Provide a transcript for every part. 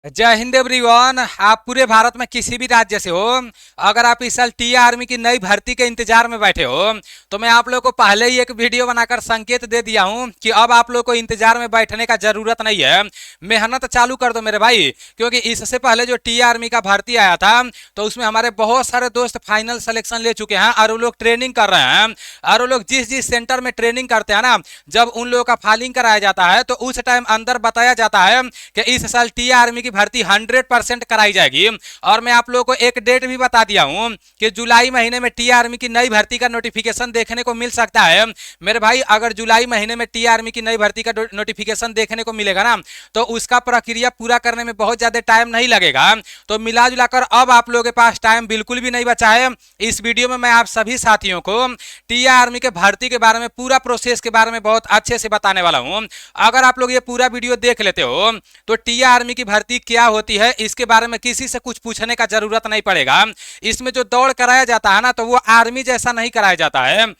जय हिंद एवरीवन। आप पूरे भारत में किसी भी राज्य से हो, अगर आप इस साल टी आर्मी की नई भर्ती के इंतजार में बैठे हो तो मैं आप लोग को पहले ही एक वीडियो बनाकर संकेत दे दिया हूं कि अब आप लोग को इंतजार में बैठने का जरूरत नहीं है। मेहनत चालू कर दो मेरे भाई, क्योंकि इससे पहले जो टी आर्मी का भर्ती आया था तो उसमें हमारे बहुत सारे दोस्त फाइनल सिलेक्शन ले चुके हैं और वो लोग ट्रेनिंग कर रहे हैं। और वो लोग जिस जिस सेंटर में ट्रेनिंग करते हैं ना, जब उन लोगों का फाइलिंग कराया जाता है तो उस टाइम अंदर बताया जाता है कि इस साल टी आर्मी की भर्ती 100% कराई जाएगी। और मैं आप लोगों को एक डेट भी बता दिया हूं कि जुलाई महीने में टी आर्मी की नई भर्ती का नोटिफिकेशन देखने को मिल सकता है। मेरे भाई, अगर जुलाई महीने में टी आर्मी की नई भर्ती का नोटिफिकेशन देखने को मिलेगा ना, तो उसका प्रक्रिया पूरा करने में बहुत ज्यादा टाइम नहीं लगेगा। तो मिला जुलाकर अब आप लोगों के पास टाइम बिल्कुल भी नहीं बचा है। इस वीडियो में मैं आप सभी साथियों को टी आर्मी के भर्ती के बारे में, पूरा प्रोसेस के बारे में बहुत अच्छे से बताने वाला हूं। अगर आप लोग ये पूरा वीडियो देख लेते हो तो टी आर्मी की भर्ती क्या होती है इसके बारे में किसी से कुछ पूछने का जरूरत नहीं पड़ेगा। इसमें जो दौड़ कराया जाता है ना, तो वो आर्मी जैसा नहीं कराया जाता है,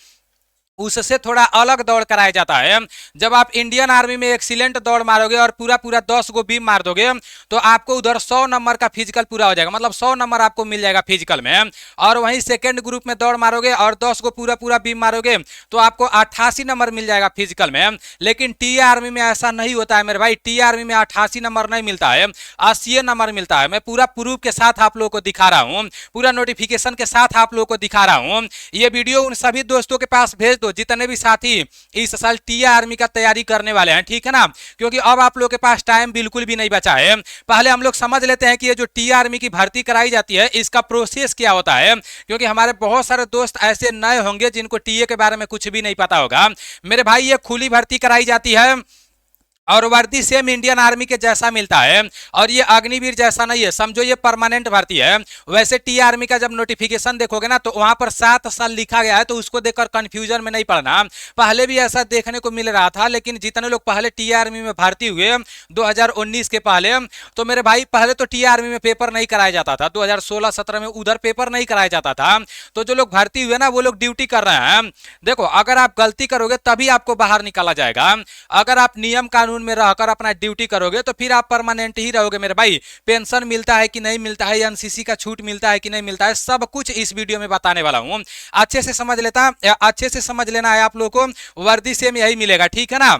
उससे थोड़ा अलग दौड़ कराया जाता है। जब आप इंडियन आर्मी में एक्सीलेंट दौड़ मारोगे और पूरा पूरा 10 गो बीम मार दोगे तो आपको उधर 100 नंबर का फिजिकल पूरा हो जाएगा, मतलब 100 नंबर आपको मिल जाएगा फिजिकल में। और वहीं सेकेंड ग्रुप में दौड़ मारोगे और 10 गो पूरा पूरा बीम मारोगे तो आपको 88 नंबर मिल जाएगा फिजिकल में। लेकिन टी आर्मी में ऐसा नहीं होता है मेरे भाई। टी आर्मी में 88 नंबर नहीं मिलता है, 80 नंबर मिलता है। मैं पूरा प्रूफ के साथ आप लोगों को दिखा रहा हूँ, पूरा नोटिफिकेशन के साथ आप लोगों को दिखा रहा हूँ। ये वीडियो उन सभी दोस्तों के पास भेज दो जितने भी साथी इस साल टी आर्मी का तैयारी करने वाले हैं, ठीक है ना, क्योंकि अब आप लोग के पास टाइम बिल्कुल भी नहीं बचा है। पहले हम लोग समझ लेते हैं कि ये जो टी आर्मी की भर्ती कराई जाती है इसका प्रोसेस क्या होता है, क्योंकि हमारे बहुत सारे दोस्त ऐसे नए होंगे जिनको टीए के बारे में कुछ भी नहीं पता होगा। मेरे भाई, ये खुली भर्ती कराई जाती है और वर्दी सेम इंडियन आर्मी के जैसा मिलता है, और ये अग्निवीर जैसा नहीं है, समझो ये परमानेंट भर्ती है। वैसे टी आर्मी का जब नोटिफिकेशन देखोगे ना तो वहां पर 7 साल लिखा गया है, तो उसको देखकर कंफ्यूजन में नहीं पड़ना। पहले भी ऐसा देखने को मिल रहा था, लेकिन जितने लोग पहले टी आर्मी में भर्ती हुए 2019 के पहले, तो मेरे भाई पहले तो टी आर्मी में पेपर नहीं कराया जाता था। 2016-17 में उधर पेपर नहीं कराया जाता था। तो जो लोग भर्ती हुए ना वो लोग ड्यूटी कर रहे हैं। देखो, अगर आप गलती करोगे तभी आपको बाहर निकाला जाएगा। अगर आप नियम कानून में रहकर अपना ड्यूटी करोगे तो फिर आप परमानेंट ही रहोगे मेरे भाई। पेंशन मिलता है कि नहीं मिलता है, एनसीसी का छूट मिलता है कि नहीं मिलता है, सब कुछ इस वीडियो में बताने वाला हूं। अच्छे से समझ लेना है आप लोगों को। वर्दी से यही मिलेगा, ठीक है ना।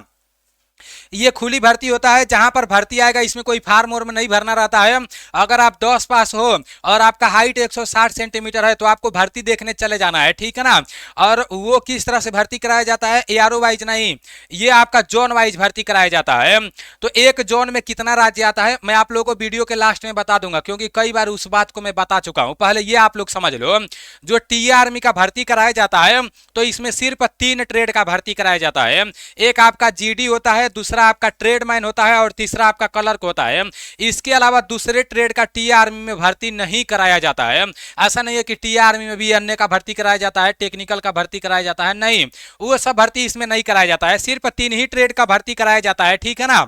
ये खुली भर्ती होता है, जहां पर भर्ती आएगा इसमें कोई फार्म और में नहीं भरना रहता है। अगर आप 10 पास हो और आपका हाइट 160 सेंटीमीटर है तो आपको भर्ती देखने चले जाना है, ठीक है ना। और वो किस तरह से भर्ती कराया जाता है, एआरओ वाइज नहीं, ये आपका जोन वाइज भर्ती कराया जाता है। तो एक जोन में कितना राज्य आता है मैं आप लोगों को वीडियो के लास्ट में बता दूंगा, क्योंकि कई बार उस बात को मैं बता चुका हूं। पहले ये आप लोग समझ लो, जो टी आर्मी का भर्ती कराया जाता है तो इसमें सिर्फ 3 ट्रेड का भर्ती कराया जाता है। एक आपका जीडी होता है, दूसरा आपका ट्रेडमैन होता है और तीसरा आपका क्लर्क होता है। इसके अलावा दूसरे ट्रेड का टी आर्मी में भर्ती नहीं कराया जाता है। ऐसा नहीं है कि टी आर्मी में भी अन्य का भर्ती कराया जाता है, टेक्निकल का भर्ती कराया जाता है, नहीं, वो सब भर्ती इसमें नहीं कराया जाता है। सिर्फ 3 ही ट्रेड का भर्ती कराया जाता है, ठीक है ना।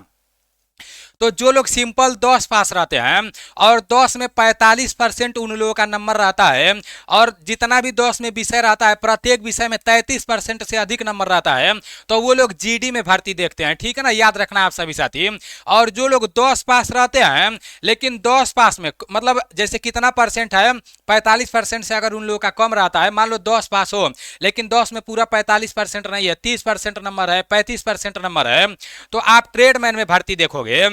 तो जो लोग सिंपल 10 पास रहते हैं और 10 में 45% उन लोगों का नंबर रहता है, और जितना भी 10 में विषय रहता है प्रत्येक विषय में 33% से अधिक नंबर रहता है, तो वो लोग जीडी में भर्ती देखते हैं, ठीक है ना, याद रखना आप सभी साथी। और जो लोग 10 पास रहते हैं लेकिन 10 पास में मतलब जैसे कितना परसेंट है, 45% से अगर उन लोगों का कम रहता है, मान लो 10 पास हो लेकिन 10 में पूरा 45% नहीं है, 30% नंबर है, 35% नंबर है, तो आप ट्रेडमैन में भर्ती देखोगे।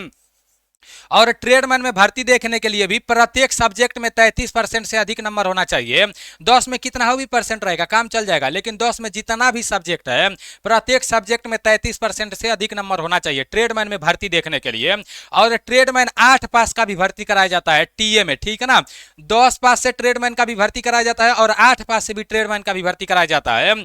और ट्रेडमैन में भर्ती देखने के लिए भी प्रत्येक सब्जेक्ट में 33% से अधिक नंबर होना चाहिए। 10 में कितना हो भी परसेंट रहेगा, काम चल जाएगा, लेकिन 10 में जितना भी सब्जेक्ट है प्रत्येक सब्जेक्ट में 33% से अधिक नंबर होना चाहिए ट्रेडमैन में भर्ती देखने के लिए। और ट्रेडमैन 8 पास का भी भर्ती कराया जाता है टीए में, ठीक है ना। 10 पास से ट्रेडमैन का भी भर्ती कराया जाता है और 8 पास से भी ट्रेडमैन का भी भर्ती कराया जाता है।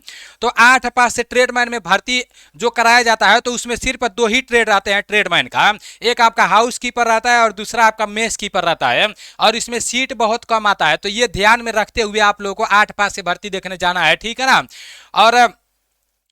तो 8 पास से ट्रेडमैन में भर्ती जो कराया जाता है तो उसमें सिर्फ 2 ही ट्रेड रहते हैं ट्रेडमैन का। एक आपका हाउस कीपर रहता है और दूसरा आपका मेस कीपर रहता है, और इसमें सीट बहुत कम आता है। तो ये ध्यान में रखते हुए आप लोगों को 8 पास से भर्ती देखने जाना है, ठीक है ना। और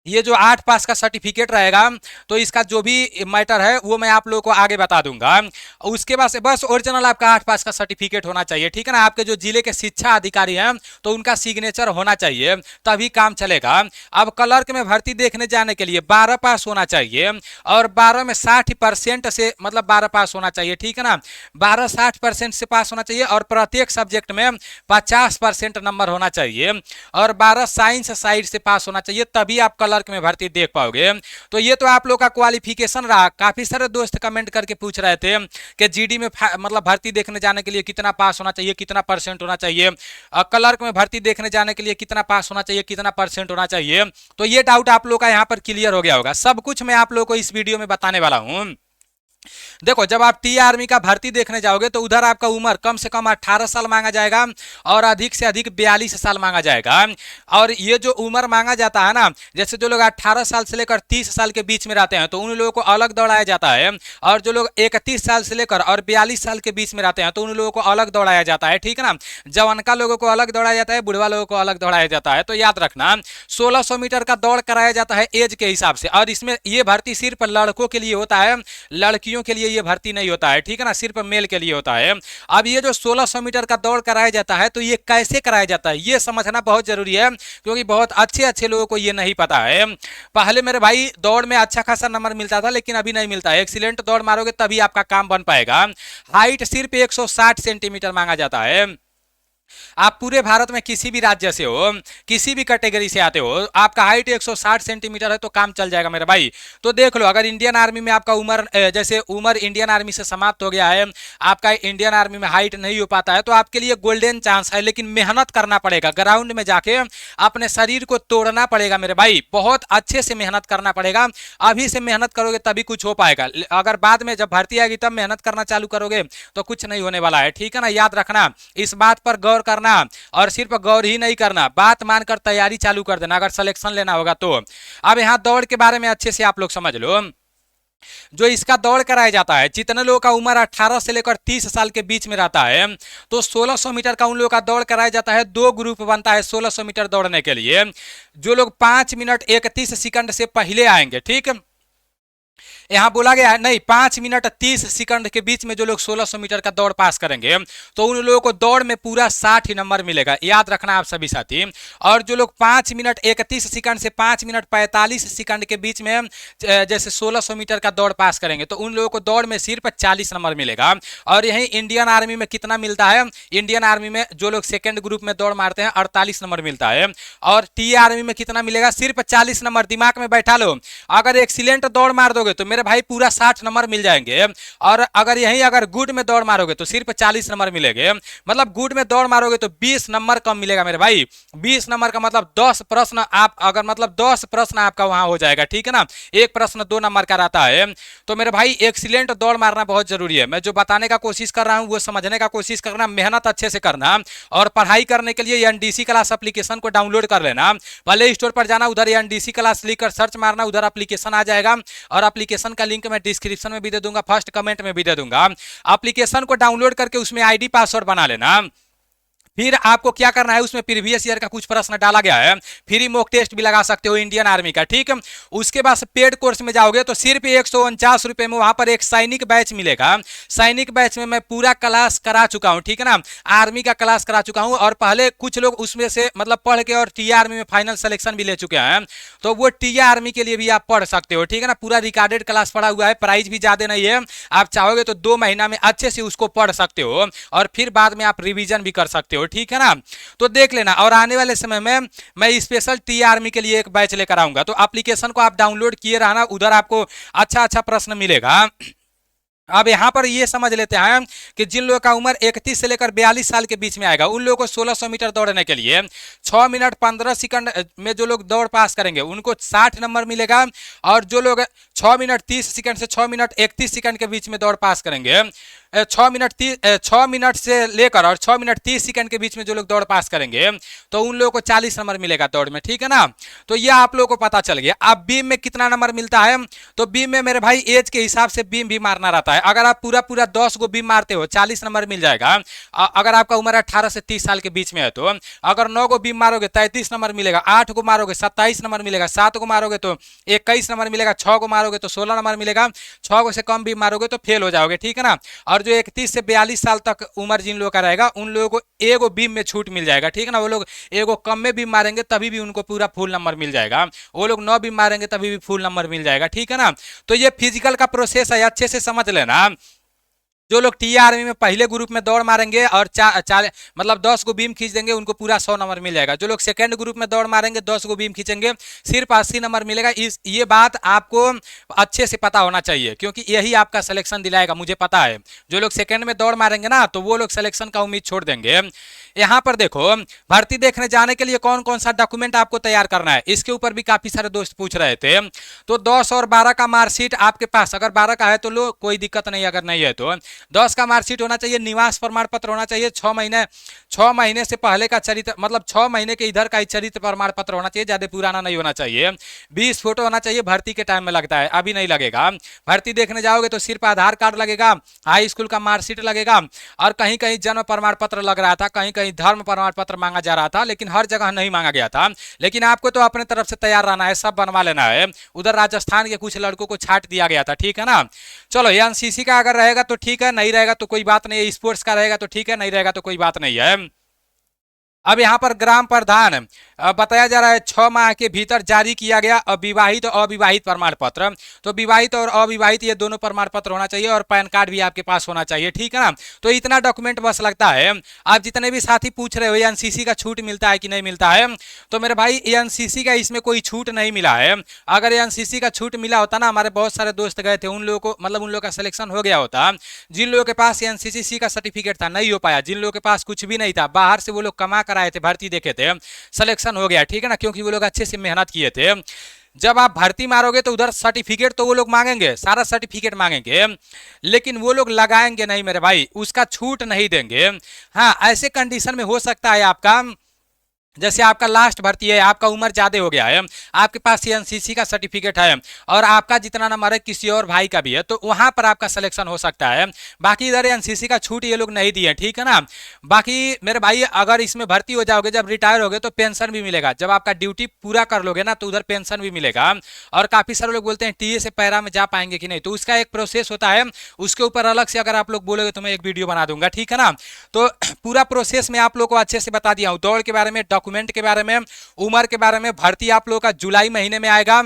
ये जो 8 पास का सर्टिफिकेट रहेगा, तो इसका जो भी मैटर है वो मैं आप लोगों को आगे बता दूंगा। उसके बाद से बस ओरिजिनल आपका 8 पास का सर्टिफिकेट होना चाहिए, ठीक है ना। आपके जो जिले के शिक्षा अधिकारी हैं तो उनका सिग्नेचर होना चाहिए, तभी काम चलेगा। अब क्लर्क में भर्ती देखने जाने के लिए 12 पास होना चाहिए, और 12 में 60% से मतलब 12 पास होना चाहिए, ठीक है ना। 12 60% से पास होना चाहिए, और प्रत्येक सब्जेक्ट में 50% नंबर होना चाहिए, और 12 साइंस साइड से पास होना चाहिए, तभी आप क्लर्क में भर्ती देख पाओगे। तो ये तो आप लोग का क्वालिफिकेशन रहा। काफी सारे दोस्त कमेंट करके पूछ रहे थे कि जीडी में मतलब भर्ती देखने जाने के लिए कितना पास होना चाहिए, कितना परसेंट होना चाहिए, क्लर्क में भर्ती देखने जाने के लिए कितना पास होना चाहिए, कितना परसेंट होना चाहिए। तो ये डाउट आप लोग का यहाँ पर क्लियर हो गया होगा। सब कुछ मैं आप लोग को इस वीडियो में बताने वाला हूँ। देखो, जब आप टी आर्मी का भर्ती देखने जाओगे तो उधर आपका उम्र कम से कम 18 साल मांगा जाएगा, और अधिक से अधिक 42 साल मांगा जाएगा। और ये जो उम्र मांगा जाता है ना, जैसे जो लोग 18 साल से लेकर 30 साल के बीच में रहते हैं तो उन लोगों को अलग दौड़ाया जाता है, और जो लोग 31 साल से लेकर और 42 साल के बीच में रहते हैं तो उन लोगों को अलग दौड़ाया जाता है, ठीक है ना। जवानका लोगों को अलग दौड़ाया जाता है, बुढ़वा लोगों को अलग दौड़ाया जाता है। तो याद रखना, 1600 मीटर का दौड़ कराया जाता है एज के हिसाब से, और इसमें ये भर्ती सिर्फ लड़कों के लिए होता है, लड़कियों के लिए ये भर्ती नहीं होता है, ठीक है ना, सिर्फ मेल के लिए होता है। अब ये जो 1600 मीटर का दौड़ कराया जाता है तो ये कैसे कराया जाता है ये समझना बहुत जरूरी है, क्योंकि बहुत अच्छे अच्छे लोगों को ये नहीं पता है। पहले मेरे भाई दौड़ में अच्छा खासा नंबर मिलता था, लेकिन अभी नहीं मिलता है। एक्सीलेंट दौड़ मारोगे तभी आपका काम बन पाएगा। हाइट सिर्फ 160 सेंटीमीटर मांगा जाता है। आप पूरे भारत में किसी भी राज्य से हो, किसी भी कैटेगरी से आते हो, आपका हाइट 160 सेंटीमीटर है तो काम चल जाएगा मेरे भाई। तो देख लो, अगर इंडियन आर्मी में आपका उम्र जैसे उम्र इंडियन आर्मी से समाप्त हो गया है, आपका इंडियन आर्मी में हाइट नहीं हो पाता है, तो आपके लिए गोल्डन चांस है, लेकिन मेहनत करना पड़ेगा। ग्राउंड में जाके अपने शरीर को तोड़ना पड़ेगा मेरे भाई, बहुत अच्छे से मेहनत करना पड़ेगा। अभी से मेहनत करोगे तभी कुछ हो पाएगा, अगर बाद में जब भर्ती आएगी तब मेहनत करना चालू करोगे तो कुछ नहीं होने वाला है, ठीक है ना। याद रखना, इस बात पर गौर करना, और सिर्फ गौर ही नहीं करना, बात मानकर तैयारी चालू कर देना अगर सिलेक्शन लेना होगा तो। अब यहां दौड़ के बारे में अच्छे से आप लोग समझ लो। जो इसका दौड़ कराया जाता है, जितने लोगों का उम्र 18 से लेकर 30 साल के बीच में रहता है, तो 1600 मीटर का उन लोगों का दौड़ कराया जाता है। दो ग्रुप बनता है 1600 मीटर दौड़ने के लिए। जो लोग 5 मिनट 31 सेकंड से पहले आएंगे, ठीक, यहां बोला गया है नहीं, 5 मिनट 30 सेकंड के बीच में जो लोग 1600 मीटर का दौड़ पास करेंगे तो उन लोगों को दौड़ में पूरा 60 नंबर मिलेगा। याद रखना आप सभी साथी। और जो लोग 5 मिनट 31 सेकंड से 5 मिनट 45 सेकंड के बीच में जैसे 1600 मीटर का दौड़ पास करेंगे तो उन लोगों को दौड़ में सिर्फ 40 नंबर मिलेगा। और यही इंडियन आर्मी में कितना मिलता है, इंडियन आर्मी में जो लोग सेकेंड ग्रुप में दौड़ मारते हैं 48 नंबर मिलता है। और टी आर्मी में कितना मिलेगा, सिर्फ 40 नंबर। दिमाग में बैठा लो, अगर एक्सीलेंट दौड़ मार दोगे तो मेरे भाई पूरा 60 नंबर मिल जाएंगे, और अगर यही अगर गुड में दौड़ मारोगे तो सिर्फ 40 नंबर मिलेंगे। मतलब गुड में दौड़ मारोगे तो 20 नंबर कम मिलेगा मेरे भाई। 20 नंबर का मतलब 10 प्रश्न आप अगर मतलब 10 प्रश्न आपका वहां हो जाएगा, ठीक है ना। एक प्रश्न 2 नंबर का रहता है। तो मेरे भाई एक्सीलेंट दौड़ मारना बहुत जरूरी है। मैं जो बताने का कोशिश कर रहा हूं वो समझने का कोशिश करना, मेहनत अच्छे से करना, और पढ़ाई करने के लिए एनडीसी क्लास एप्लीकेशन को डाउनलोड कर लेना। प्ले स्टोर पर जाना, उधर एनडीसी क्लास लिखकर सर्च मारना, उधर एप्लीकेशन आ जाएगा, और एप्लीकेशन का लिंक मैं डिस्क्रिप्शन में भी दे दूंगा, फर्स्ट कमेंट में भी दे दूंगा। एप्लीकेशन को डाउनलोड करके उसमें आईडी पासवर्ड बना लेना। फिर आपको क्या करना है, उसमें प्रीवियस ईयर का कुछ प्रश्न डाला गया है, फ्री मॉक टेस्ट भी लगा सकते हो इंडियन आर्मी का, ठीक है। उसके बाद पेड कोर्स में जाओगे तो सिर्फ 149 रुपए में वहां पर एक सैनिक बैच मिलेगा। सैनिक बैच में मैं पूरा क्लास करा चुका हूं, ठीक है ना, आर्मी का क्लास करा चुका हूं, और पहले कुछ लोग उसमें से मतलब पढ़ के और टी आर्मी में फाइनल सिलेक्शन भी ले चुके हैं, तो वो टी आर्मी के लिए भी आप पढ़ सकते हो, ठीक है ना। पूरा रिकॉर्डेड क्लास पढ़ा हुआ है, प्राइस भी ज्यादा नहीं है, आप चाहोगे तो 2 महीना में अच्छे से उसको पढ़ सकते हो, और फिर बाद में आप रिविजन भी कर सकते हो, ठीक है ना। तो देख लेना, और आने वाले समय में मैं स्पेशल टी आर्मी के लिए एक बैच लेकर आऊंगा, तो एप्लीकेशन को आप डाउनलोड किए रहना, उधर आपको अच्छा अच्छा प्रश्न मिलेगा। अब यहां पर ये समझ लेते हैं कि जिन लोगों का उम्र 31 से लेकर 42 साल के बीच में आएगा उन लोगों को 1600 मीटर दौड़ने के लिए 6 मिनट 15 सेकंड में जो लोग दौड़ पास करेंगे उनको 60 नंबर मिलेगा, और जो लोग 6 मिनट 30 सेकंड से 6 मिनट 31 सेकंड के बीच में दौड़ पास करेंगे, 6 मिनट से लेकर और 6 मिनट 30 सेकंड के बीच में जो लोग दौड़ पास करेंगे तो उन लोगों को 40 नंबर मिलेगा दौड़ में, ठीक है ना। तो ये आप लोगों को पता चल गया। अब बीम में कितना नंबर मिलता है, तो बीम में मेरे भाई एज के हिसाब से बीम भी मारना रहता है। अगर आप पूरा पूरा 10 गो बीम मारते हो 40 नंबर मिल जाएगा। अगर आपका उम्र 18 से 30 साल के बीच में है तो अगर 9 गो बीम मारोगे 33 नंबर मिलेगा, 8 गो मारोगे 27 नंबर मिलेगा, 7 गो मारोगे तो 21 नंबर मिलेगा, 6 गो मारोगे तो 16 नंबर मिलेगा, 6 गो से कम बीम मारोगे तो फेल हो जाओगे, ठीक है ना। और जो 31 से 42 साल तक उम्र जिन लोगों का रहेगा उन लोगों को एगो बीम में छूट मिल जाएगा, ठीक है ना। वो लोग एगो कम में बीम मारेंगे तभी भी उनको पूरा फुल नंबर मिल जाएगा, वो लोग 9 बीम मारेंगे तभी भी फुल नंबर मिल जाएगा, ठीक है ना। तो ये फिजिकल का प्रोसेस है, अच्छे से समझ लेना। जो लोग टी आर्मी में पहले ग्रुप में दौड़ मारेंगे और मतलब 10 गो बीम खींच देंगे उनको पूरा 100 नंबर मिल जाएगा। जो लोग सेकंड ग्रुप में दौड़ मारेंगे 10 गो बीम खींचेंगे सिर्फ 80 नंबर मिलेगा। ये बात आपको अच्छे से पता होना चाहिए क्योंकि यही आपका सिलेक्शन दिलाएगा, मुझे पता है। जो लोग सेकंड में दौड़ मारेंगे ना तो वो लोग सिलेक्शन का उम्मीद छोड़ देंगे। यहाँ पर देखो, भर्ती देखने जाने के लिए कौन कौन सा डॉक्यूमेंट आपको तैयार करना है, इसके ऊपर भी काफी सारे दोस्त पूछ रहे थे। तो 10 और 12 का मार्कशीट आपके पास, अगर 12 का है तो लो, कोई दिक्कत नहीं, अगर नहीं है तो 10 का मार्कशीट होना चाहिए, निवास प्रमाण पत्र होना चाहिए, 6 महीने से पहले का चरित्र, मतलब 6 महीने के इधर का ही चरित्र प्रमाण पत्र होना चाहिए, ज्यादा पुराना नहीं होना चाहिए। 20 फोटो होना चाहिए, भर्ती के टाइम में लगता है, अभी नहीं लगेगा। भर्ती देखने जाओगे तो सिर्फ आधार कार्ड लगेगा, हाई स्कूल का मार्कशीट लगेगा, और कहीं कहीं जन्म प्रमाण पत्र लग रहा था, कहीं कहीं धर्म प्रमाण पत्र मांगा जा रहा था, लेकिन हर जगह नहीं मांगा गया था। लेकिन आपको तो अपने तरफ से तैयार रहना है, सब बनवा लेना है। उधर राजस्थान के कुछ लड़कों को छाट दिया गया था, ठीक है ना। चलो, एनसीसी का अगर रहेगा तो ठीक है, नहीं रहेगा तो कोई बात नहीं है। स्पोर्ट्स का रहेगा तो ठीक है, नहीं रहेगा तो कोई बात नहीं है। अब यहाँ पर ग्राम प्रधान बताया जा रहा है 6 माह के भीतर जारी किया गया अविवाहित और अविवाहित प्रमाण पत्र। तो विवाहित और अविवाहित ये दोनों प्रमाण पत्र होना चाहिए, और पैन कार्ड भी आपके पास होना चाहिए, ठीक है ना। तो इतना डॉक्यूमेंट बस लगता है। आप जितने भी साथी पूछ रहे हो एनसीसी का छूट मिलता है कि नहीं मिलता है, तो मेरे भाई एनसीसी का इसमें कोई छूट नहीं मिला है। अगर एनसीसी का छूट मिला होता ना, हमारे बहुत सारे दोस्त गए थे, उन लोगों को मतलब उन लोगों का सिलेक्शन हो गया होता। जिन लोगों के पास एनसीसी का सर्टिफिकेट था नहीं हो पाया, जिन लोगों के पास कुछ भी नहीं था, बाहर से वो लोग कमा कर आए थे, भर्ती देखे थे, सिलेक्शन हो गया, ठीक है ना, क्योंकि वो लोग अच्छे से मेहनत किए थे। जब आप भर्ती मारोगे तो उधर सर्टिफिकेट तो वो लोग मांगेंगे, सारा सर्टिफिकेट मांगेंगे, लेकिन वो लोग लगाएंगे नहीं मेरे भाई, उसका छूट नहीं देंगे। हाँ, ऐसे कंडीशन में हो सकता है आपका, जैसे आपका लास्ट भर्ती है, आपका उम्र ज़्यादा हो गया है, आपके पास एनसीसी का सर्टिफिकेट है और आपका जितना नंबर है किसी और भाई का भी है, तो वहां पर आपका सिलेक्शन हो सकता है। बाकी इधर एनसीसी का छूट ये लोग नहीं दिए, ठीक है ना। बाकी मेरे भाई, अगर इसमें भर्ती हो जाओगे, जब रिटायर होगे तो पेंशन भी मिलेगा। जब आपका ड्यूटी पूरा कर लोगे ना तो उधर पेंशन भी मिलेगा। और काफ़ी सारे लोग बोलते हैं टीए से पैरा में जा पाएंगे कि नहीं, तो उसका एक प्रोसेस होता है, उसके ऊपर अलग से अगर आप लोग बोलोगे तो मैं एक वीडियो बना दूंगा, ठीक है ना। तो पूरा प्रोसेस मैं आप लोग को अच्छे से बता दिया हूँ, दौड़ के बारे में, डॉक्यूमेंट के बारे में, उम्र के बारे में। भर्ती आप लोगों का जुलाई महीने में आएगा,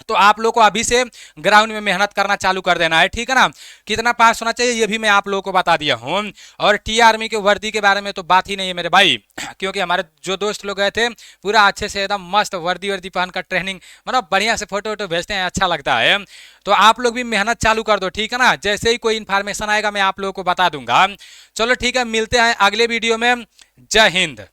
तो आप लोग को अभी से ग्राउंड में मेहनत करना चालू कर देना है, ठीक है ना। कितना पास होना चाहिए ये भी मैं आप लोगों को बता दिया हूँ। और टी आर्मी के वर्दी के बारे में तो बात ही नहीं है मेरे भाई, क्योंकि हमारे जो दोस्त लोग गए थे पूरा अच्छे से एकदम मस्त वर्दी वर्दी पहनकर ट्रेनिंग, मतलब बढ़िया से फोटो वोटो भेजते हैं, अच्छा लगता है। तो आप लोग भी मेहनत चालू कर दो, ठीक है ना। जैसे ही कोई इन्फॉर्मेशन आएगा मैं आप लोगों को बता दूंगा। चलो ठीक है, मिलते हैं अगले वीडियो में। जय हिंद।